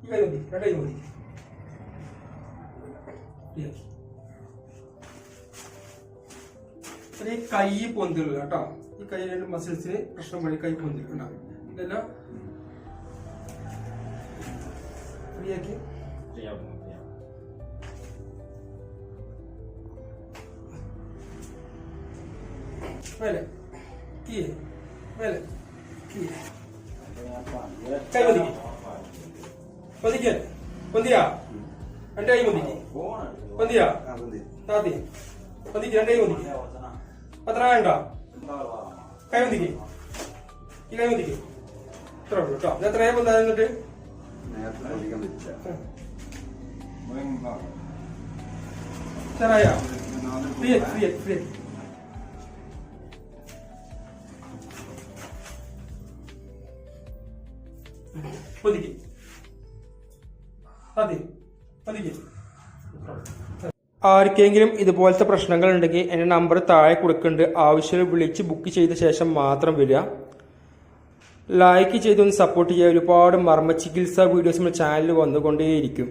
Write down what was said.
ഈ കൈ മതി, രണ്ട് കൈ മതി. ഈ കൈ പൊന്തില്ല കേട്ടോ. ഈ കൈ രണ്ട് മസിൽസിന് പ്രശ്നം വഴി കൈ പൊന്തില്ല. ഇതെല്ലാം ഫ്രീയാക്കി മേലെ കീഴ്, മേലെ കീഴ്. കൈ പൊന്തിക്ക്, പൊന്തിക്ക്, പൊന്തിയാ രണ്ട് കൈ പൊന്തിക്ക്, പൊന്തിയാ താത്തി പൊന്തിക്ക്, രണ്ട് കൈ പൊന്തിക്ക്. അത്ര വേണ്ട, കൈ പൊന്തിക്ക്, ഈ കൈ പൊന്തിക്ക്. ഇത്ര ഉള്ളു കേട്ടോ. ഇത് എത്രയാ പൊന്താ എന്നിട്ട് ചെറായ ഫ്രീ ഫ്രീ ഫ്രീ പൊന്തിക്ക്, താത്തി പൊന്തിക്ക്. ആർക്കെങ്കിലും ഇതുപോലത്തെ പ്രശ്നങ്ങൾ ഉണ്ടെങ്കിൽ എൻ്റെ നമ്പർ താഴെ കൊടുക്കുന്നുണ്ട്. ആവശ്യം വിളിച്ച് ബുക്ക് ചെയ്ത ശേഷം മാത്രം വരിക. ലൈക്ക് ചെയ്തൊന്ന് സപ്പോർട്ട് ചെയ്യുക. ഒരുപാട് മർമ്മ ചികിത്സാ വീഡിയോസ് നമ്മുടെ ചാനലിൽ വന്നുകൊണ്ടേയിരിക്കും.